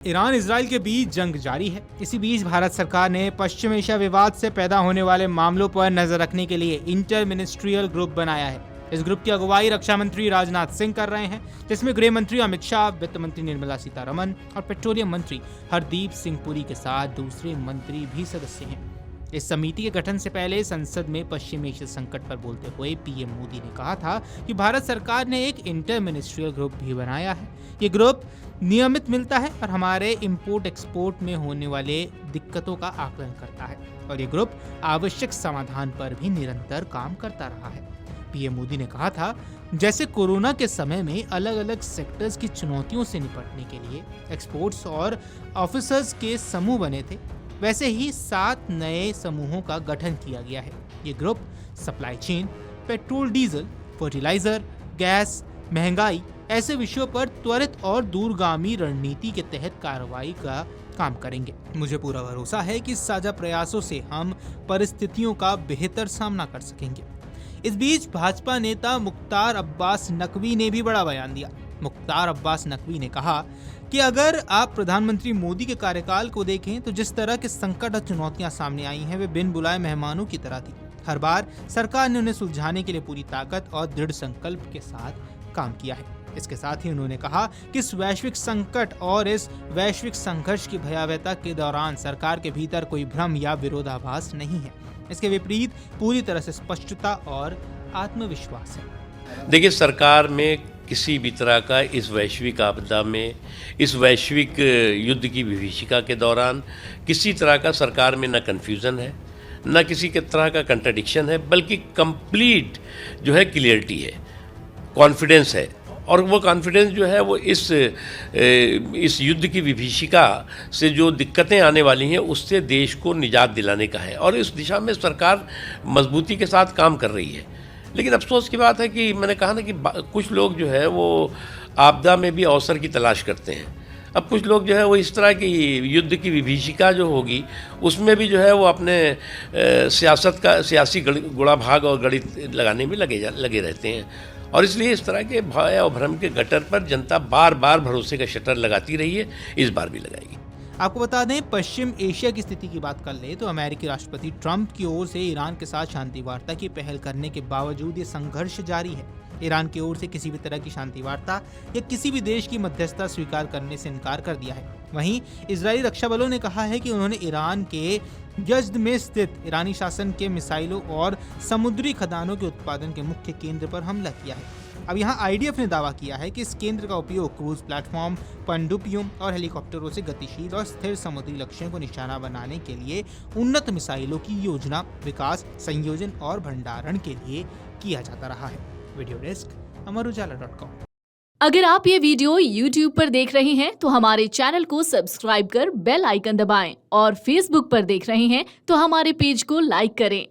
Iran Israel के बीच जंग जारी है। इसी बीच भारत सरकार ने पश्चिम एशिया विवाद से पैदा होने वाले मामलों पर नजर रखने के लिए इंटर मिनिस्ट्रियल ग्रुप बनाया है। इस ग्रुप की अगुवाई रक्षा मंत्री राजनाथ सिंह कर रहे हैं, जिसमें गृह मंत्री अमित शाह, वित्त मंत्री निर्मला सीतारमण और पेट्रोलियम मंत्री हरदीप सिंह पुरी के साथ दूसरे मंत्री भी सदस्य हैं। इस समिति के गठन से पहले संसद में पश्चिम एशिया संकट पर बोलते हुए पीएम मोदी ने कहा था कि भारत सरकार ने एक इंटर मिनिस्ट्रियल ग्रुप भी बनाया है। ये ग्रुप नियमित मिलता है और हमारे इंपोर्ट एक्सपोर्ट में होने वाले दिक्कतों का आकलन करता है, और ये ग्रुप आवश्यक समाधान पर भी निरंतर काम करता रहा है। पीएम मोदी ने कहा था, जैसे कोरोना के समय में अलग अलग सेक्टर्स की चुनौतियों से निपटने के लिए एक्सपोर्ट्स और ऑफिसर्स के समूह बने थे, वैसे ही 7 नए समूहों का गठन किया गया है। ये group supply chain, petrol diesel, fertiliser, gas, महंगाई ऐसे विषयों पर त्वरित और दूरगामी रणनीति के तहत कार्रवाई का काम करेंगे। मुझे पूरा भरोसा है कि साझा प्रयासों से हम परिस्थितियों का बेहतर सामना कर सकेंगे। इस बीच भाजपा नेता मुख्तार अब्बास नकवी ने भी बड़ा बयान दिया। मुख्तार अब्बास नकवी ने कहा कि अगर आप प्रधानमंत्री मोदी के कार्यकाल को देखें तो जिस तरह के संकट और चुनौतियां सामने आई हैं वे बिन बुलाए मेहमानों की तरह थी। हर बार सरकार ने उन्हें सुलझाने के लिए पूरी ताकत और दृढ़ संकल्प के साथ काम किया है। इसके साथ ही उन्होंने कहा कि इस वैश्विक संकट और इस वैश्विक संघर्ष की भयावहता के दौरान सरकार के भीतर कोई भ्रम या विरोधाभास नहीं है। इसके विपरीत पूरी तरह से स्पष्टता और आत्मविश्वास है। देखिए, सरकार में किसी भी तरह का इस वैश्विक आपदा में, इस वैश्विक युद्ध की विभीषिका के दौरान किसी तरह का सरकार में न कन्फ्यूज़न है, न किसी के तरह का कंट्राडिक्शन है, बल्कि कंप्लीट जो है क्लियरिटी है, कॉन्फिडेंस है। और वो कॉन्फिडेंस जो है वो इस युद्ध की विभीषिका से जो दिक्कतें आने वाली हैं उससे देश को निजात दिलाने का है, और इस दिशा में सरकार मजबूती के साथ काम कर रही है। लेकिन अफसोस की बात है कि मैंने कहा ना कि कुछ लोग जो है वो आपदा में भी अवसर की तलाश करते हैं। अब कुछ लोग जो है वो इस तरह की युद्ध की विभीषिका जो होगी उसमें भी जो है वो अपने सियासी गुणा भाग और गणित लगाने में लगे रहते हैं, और इसलिए इस तरह के भय और भ्रम के गटर पर जनता बार बार भरोसे का शटर लगाती रही है, इस बार भी लगाएगी। आपको बता दें, पश्चिम एशिया की स्थिति की बात कर ले तो अमेरिकी राष्ट्रपति ट्रंप की ओर से ईरान के साथ शांति वार्ता की पहल करने के बावजूद ये संघर्ष जारी है। ईरान की ओर से किसी भी तरह की शांति वार्ता या किसी भी देश की मध्यस्थता स्वीकार करने से इनकार कर दिया है। वहीं इजरायली रक्षा बलों ने कहा है कि उन्होंने ईरान के यज़्द में स्थित ईरानी शासन के मिसाइलों और समुद्री खदानों के उत्पादन के मुख्य केंद्र पर हमला किया है। अब यहाँ आईडीएफ ने दावा किया है कि इस केंद्र का उपयोग क्रूज प्लेटफॉर्म, पनडुब्बियों और हेलीकॉप्टरों से गतिशील और स्थिर समुद्री लक्ष्यों को निशाना बनाने के लिए उन्नत मिसाइलों की योजना, विकास, संयोजन और भंडारण के लिए किया जाता रहा है। वीडियो डेस्क अमरउजाला.com। अगर आप ये वीडियो YouTube पर देख रहे हैं तो हमारे चैनल को सब्सक्राइब कर बेल आइकन दबाएं, और Facebook पर देख रहे हैं तो हमारे पेज को लाइक करें।